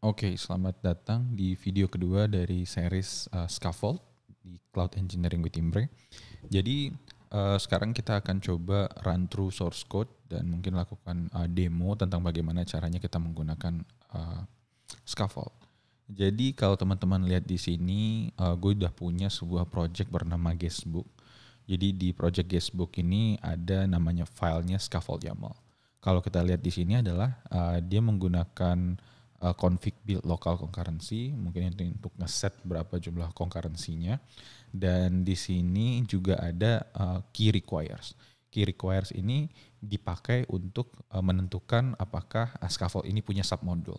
Oke, selamat datang di video kedua dari series Scaffold di Cloud Engineering with Imre. Jadi sekarang kita akan coba run through source code dan mungkin lakukan demo tentang bagaimana caranya kita menggunakan Scaffold. Jadi kalau teman-teman lihat di sini, gue udah punya sebuah project bernama Guestbook. Jadi di project Guestbook ini ada namanya filenya Scaffold YAML. Kalau kita lihat di sini adalah dia menggunakan config build local concurrency, mungkin itu untuk ngeset berapa jumlah concurrency-nya. Dan di sini juga ada key requires. Key requires ini dipakai untuk menentukan apakah Scaffold ini punya submodule.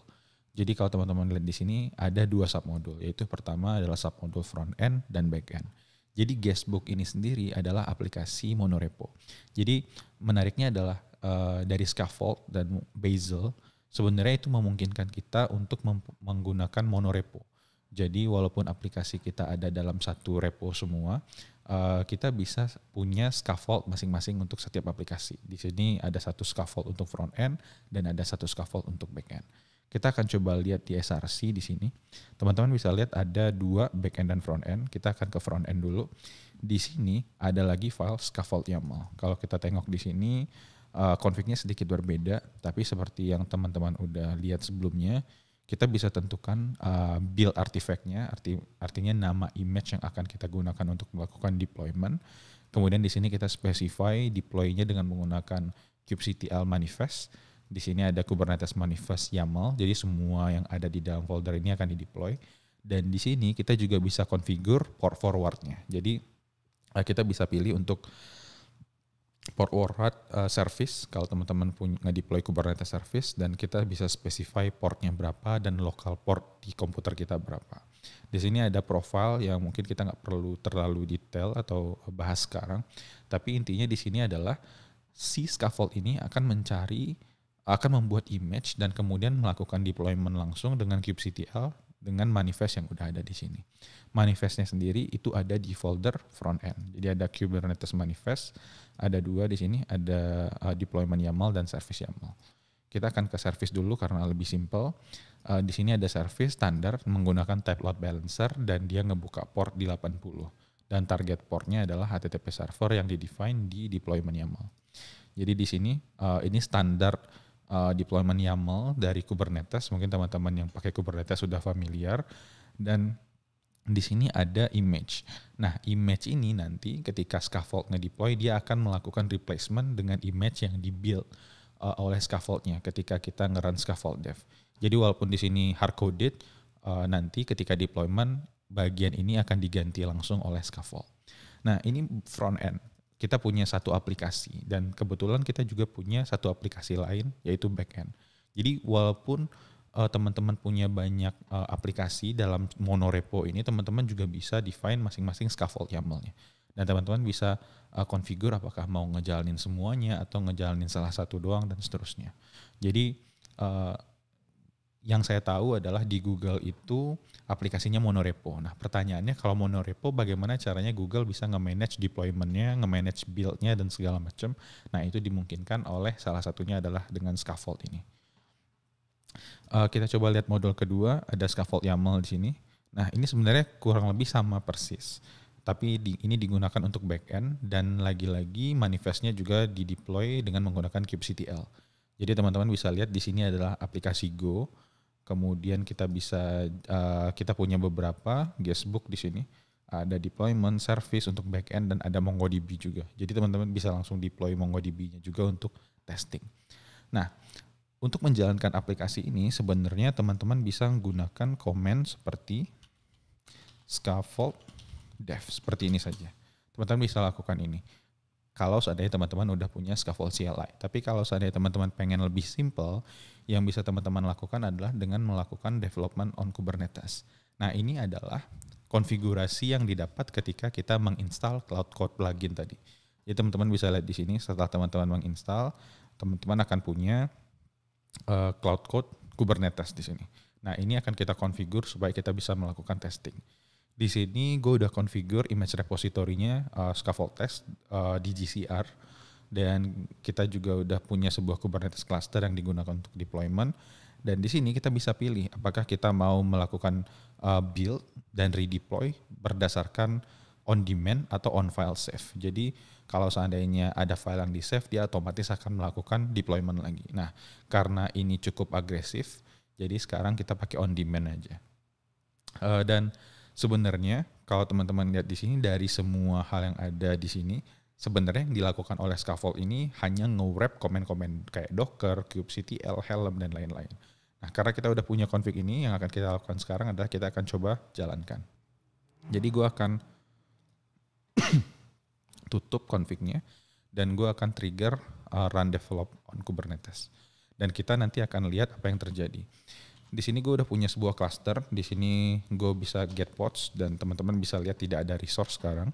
Jadi kalau teman-teman lihat di sini ada dua submodule, yaitu pertama adalah submodule front end dan back end. Jadi Guestbook ini sendiri adalah aplikasi monorepo. Jadi menariknya adalah dari Scaffold dan Bazel, sebenarnya itu memungkinkan kita untuk menggunakan monorepo. Jadi walaupun aplikasi kita ada dalam satu repo semua, kita bisa punya scaffold masing-masing untuk setiap aplikasi. Di sini ada satu scaffold untuk front end dan ada satu scaffold untuk back end. Kita akan coba lihat di SRC di sini. Teman-teman bisa lihat ada dua back end dan front end. Kita akan ke front end dulu. Di sini ada lagi file scaffold YAML. Kalau kita tengok di sini, config-nya sedikit berbeda, tapi seperti yang teman-teman udah lihat sebelumnya, kita bisa tentukan build artifact-nya, artinya nama image yang akan kita gunakan untuk melakukan deployment. Kemudian di sini kita specify deploy-nya dengan menggunakan kubectl manifest. Di sini ada Kubernetes manifest YAML, jadi semua yang ada di dalam folder ini akan di-deploy. Dan di sini kita juga bisa configure port forward-nya. Jadi kita bisa pilih untuk port forward service kalau teman-teman punya nge-deploy Kubernetes service, dan kita bisa specify portnya berapa dan local port di komputer kita berapa. Di sini ada profile yang mungkin kita nggak perlu terlalu detail atau bahas sekarang, tapi intinya di sini adalah si scaffold ini akan membuat image dan kemudian melakukan deployment langsung dengan kubectl dengan manifest yang udah ada di sini. Manifestnya sendiri itu ada di folder front end. Jadi ada Kubernetes manifest, ada dua di sini, ada deployment YAML dan service YAML. Kita akan ke service dulu karena lebih simple. Di sini ada service standar menggunakan type load balancer dan dia ngebuka port di 80. Dan target portnya adalah HTTP server yang di-define di deployment YAML. Jadi di sini ini standar deployment YAML dari Kubernetes. Mungkin teman-teman yang pakai Kubernetes sudah familiar. Dan di sini ada image. Nah, image ini nanti ketika scaffold nge-deploy, dia akan melakukan replacement dengan image yang di-build oleh scaffoldnya ketika kita nge-run scaffold dev. Jadi walaupun di sini hard-coded, nanti ketika deployment, bagian ini akan diganti langsung oleh scaffold. Nah, ini front end. Kita punya satu aplikasi dan kebetulan kita juga punya satu aplikasi lain yaitu backend. Jadi walaupun teman-teman punya banyak aplikasi dalam monorepo ini, teman-teman juga bisa define masing-masing scaffold YAML-nya. Dan teman-teman bisa configure apakah mau ngejalanin semuanya atau ngejalanin salah satu doang dan seterusnya. Jadi yang saya tahu adalah di Google itu aplikasinya monorepo. Nah pertanyaannya, kalau monorepo bagaimana caranya Google bisa nge-manage deployment-nya, nge-manage build-nya dan segala macam. Nah itu dimungkinkan oleh salah satunya adalah dengan scaffold ini. Kita coba lihat modul kedua, ada scaffold YAML di sini. Nah ini sebenarnya kurang lebih sama persis. Tapi ini digunakan untuk backend dan lagi-lagi manifestnya juga di-deploy dengan menggunakan kubectl. Jadi teman-teman bisa lihat di sini adalah aplikasi Go. Kemudian kita bisa kita punya beberapa guestbook di sini. Ada deployment service untuk backend dan ada MongoDB juga. Jadi teman-teman bisa langsung deploy MongoDB-nya juga untuk testing. Nah, untuk menjalankan aplikasi ini sebenarnya teman-teman bisa menggunakan command seperti scaffold dev seperti ini saja. Teman-teman bisa lakukan ini kalau seandainya teman-teman udah punya scaffold CLI. Tapi kalau seandainya teman-teman pengen lebih simple, yang bisa teman-teman lakukan adalah dengan melakukan development on Kubernetes. Nah ini adalah konfigurasi yang didapat ketika kita menginstal Cloud Code plugin tadi. Jadi teman-teman bisa lihat di sini, setelah teman-teman menginstal, teman-teman akan punya Cloud Code Kubernetes di sini. Nah ini akan kita configure supaya kita bisa melakukan testing. Di sini gue udah configure image repository-nya scaffold test di GCR, dan kita juga udah punya sebuah Kubernetes cluster yang digunakan untuk deployment. Dan di sini kita bisa pilih apakah kita mau melakukan build dan redeploy berdasarkan on demand atau on file save. Jadi kalau seandainya ada file yang di save, dia otomatis akan melakukan deployment lagi. Nah, karena ini cukup agresif, jadi sekarang kita pakai on demand aja. Dan sebenarnya kalau teman-teman lihat di sini, dari semua hal yang ada di sini, sebenarnya yang dilakukan oleh Scaffold ini hanya nge-wrap komen-komen kayak Docker, kubectl, Helm, dan lain-lain. Nah, karena kita udah punya config ini, yang akan kita lakukan sekarang adalah kita akan coba jalankan. Jadi gue akan tutup config-nya, dan gue akan trigger run develop on Kubernetes. Dan kita nanti akan lihat apa yang terjadi. Di sini gue udah punya sebuah cluster, di sini gue bisa get pods, dan teman-teman bisa lihat tidak ada resource sekarang.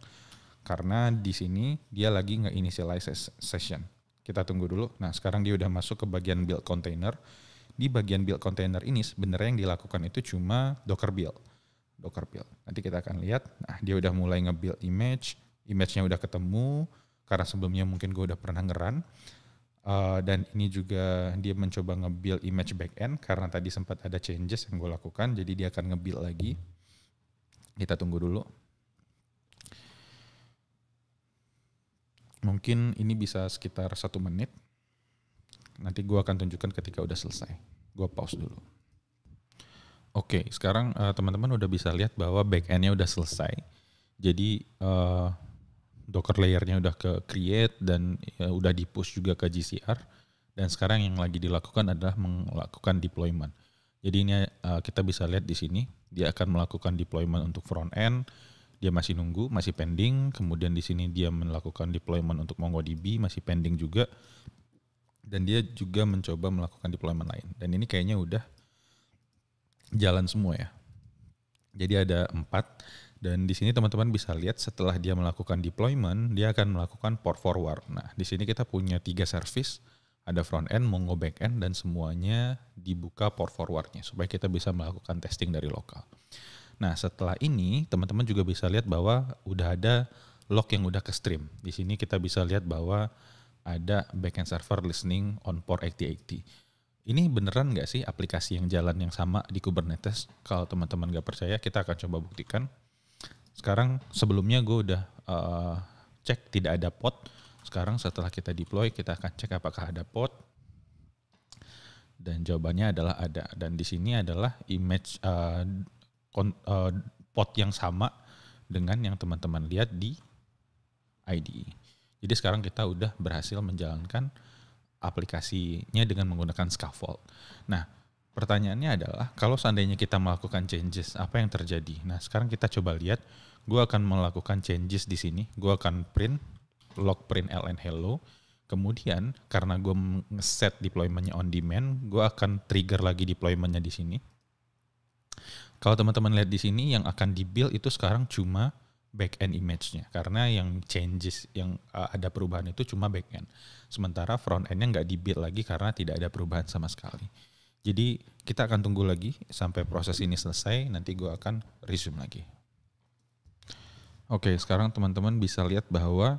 Karena di sini dia lagi nge-initialize session. Kita tunggu dulu. Nah, sekarang dia udah masuk ke bagian build container. Di bagian build container ini sebenarnya yang dilakukan itu cuma Docker build. Nanti kita akan lihat. Nah, dia udah mulai nge-build image. Image-nya udah ketemu. Karena sebelumnya mungkin gue udah pernah nge-run. Dan ini juga dia mencoba nge-build image backend. Karena tadi sempat ada changes yang gue lakukan. Jadi dia akan nge-build lagi. Kita tunggu dulu. Mungkin ini bisa sekitar 1 menit. Nanti gue akan tunjukkan ketika udah selesai. Gue pause dulu. Oke, sekarang teman-teman udah bisa lihat bahwa backend-nya udah selesai. Jadi Docker layer-nya udah ke create dan udah di-push juga ke GCR. Dan sekarang yang lagi dilakukan adalah melakukan deployment. Jadi ini kita bisa lihat di sini, dia akan melakukan deployment untuk front end. Dia masih nunggu, masih pending. Kemudian di sini dia melakukan deployment untuk MongoDB, masih pending juga. Dan dia juga mencoba melakukan deployment lain. Dan ini kayaknya udah jalan semua ya. Jadi ada 4. Dan di sini teman-teman bisa lihat setelah dia melakukan deployment, dia akan melakukan port forward. Nah, di sini kita punya 3 service. Ada front end, Mongo back end, dan semuanya dibuka port forwardnya supaya kita bisa melakukan testing dari lokal. Nah, setelah ini teman-teman juga bisa lihat bahwa udah ada log yang udah ke stream. Di sini kita bisa lihat bahwa ada backend server listening on port 8080. Ini beneran nggak sih aplikasi yang jalan yang sama di Kubernetes? Kalau teman-teman nggak percaya, kita akan coba buktikan. Sekarang sebelumnya gue udah cek tidak ada pod. Sekarang setelah kita deploy, kita akan cek apakah ada pod. Dan jawabannya adalah ada. Dan di sini adalah image pod yang sama dengan yang teman-teman lihat di IDE. Jadi sekarang kita udah berhasil menjalankan aplikasinya dengan menggunakan Scaffold. Nah, pertanyaannya adalah kalau seandainya kita melakukan changes, apa yang terjadi? Nah, sekarang kita coba lihat. Gue akan melakukan changes di sini. Gue akan print log print ln hello. Kemudian karena gue nge-set deployment-nya on demand, gue akan trigger lagi deployment-nya di sini. Kalau teman-teman lihat di sini yang akan di-build itu sekarang cuma back-end image-nya. Karena yang changes, yang ada perubahan itu cuma back-end. Sementara front-end-nya nggak di-build lagi karena tidak ada perubahan sama sekali. Jadi kita akan tunggu lagi sampai proses ini selesai, nanti gue akan resume lagi. Oke, sekarang teman-teman bisa lihat bahwa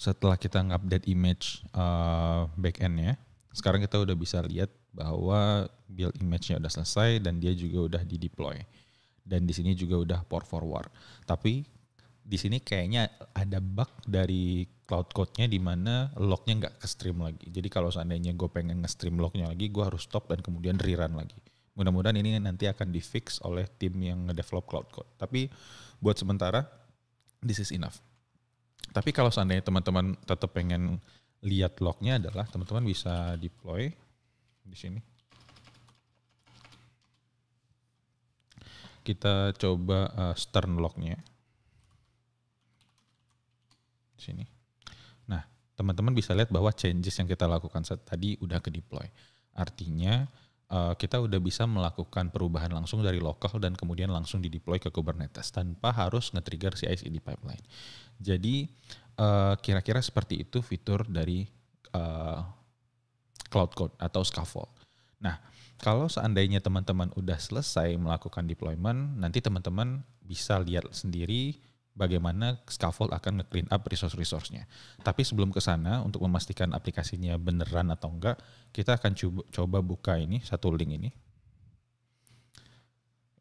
setelah kita nge-update image back-end-nya, sekarang kita udah bisa lihat bahwa build image-nya udah selesai dan dia juga udah di-deploy. Dan di sini juga udah port forward. Tapi di sini kayaknya ada bug dari cloud code-nya di mana log-nya nggak ke-stream lagi. Jadi kalau seandainya gue pengen nge-stream log-nya lagi, gue harus stop dan kemudian rerun lagi. Mudah-mudahan ini nanti akan di-fix oleh tim yang nge-develop cloud code. Tapi buat sementara, this is enough. Tapi kalau seandainya teman-teman tetap pengen lihat log-nya adalah teman-teman bisa deploy di sini. Kita coba stern log-nya. Di sini. Nah, teman-teman bisa lihat bahwa changes yang kita lakukan tadi udah ke deploy. Artinya kita udah bisa melakukan perubahan langsung dari lokal dan kemudian langsung di deploy ke Kubernetes tanpa harus nge-trigger CI/CD pipeline. Jadi kira-kira seperti itu fitur dari Cloud Code atau Scaffold. Nah, kalau seandainya teman-teman udah selesai melakukan deployment, nanti teman-teman bisa lihat sendiri bagaimana Scaffold akan nge-clean up resource-nya. Tapi sebelum ke sana, untuk memastikan aplikasinya beneran atau enggak, kita akan coba buka ini, satu link ini.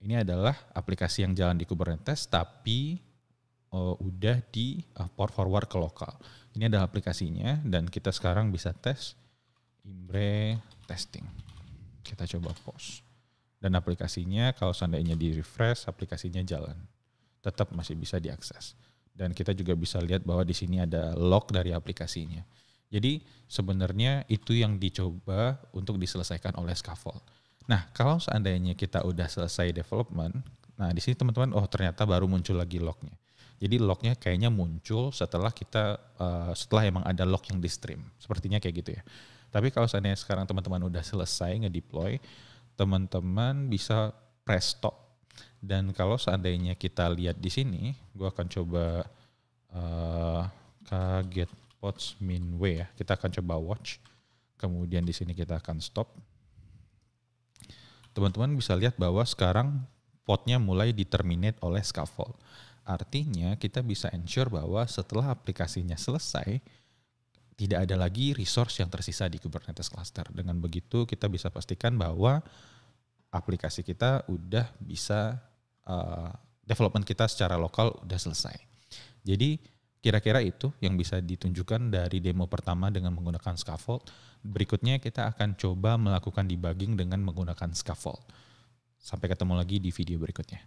Ini adalah aplikasi yang jalan di Kubernetes, tapi udah di port forward ke lokal. Ini adalah aplikasinya, dan kita sekarang bisa tes Imbre testing. Kita coba pause. Dan aplikasinya kalau seandainya di refresh, aplikasinya jalan. Tetap masih bisa diakses. Dan kita juga bisa lihat bahwa di sini ada log dari aplikasinya. Jadi sebenarnya itu yang dicoba untuk diselesaikan oleh Scaffold. Nah, kalau seandainya kita udah selesai development, nah di sini teman-teman, ternyata baru muncul lagi lognya. Jadi lognya kayaknya muncul setelah setelah emang ada log yang di stream. Sepertinya kayak gitu ya. Tapi kalau seandainya sekarang teman-teman udah selesai ngedeploy, teman-teman bisa press stop. Dan kalau seandainya kita lihat di sini, gue akan coba get pods minway ya. Kita akan coba watch. Kemudian di sini kita akan stop. Teman-teman bisa lihat bahwa sekarang podnya mulai di-terminate oleh Scaffold. Artinya kita bisa ensure bahwa setelah aplikasinya selesai, tidak ada lagi resource yang tersisa di Kubernetes cluster. Dengan begitu kita bisa pastikan bahwa aplikasi kita udah bisa development kita secara lokal udah selesai. Jadi kira-kira itu yang bisa ditunjukkan dari demo pertama dengan menggunakan Scaffold. Berikutnya kita akan coba melakukan debugging dengan menggunakan Scaffold. Sampai ketemu lagi di video berikutnya.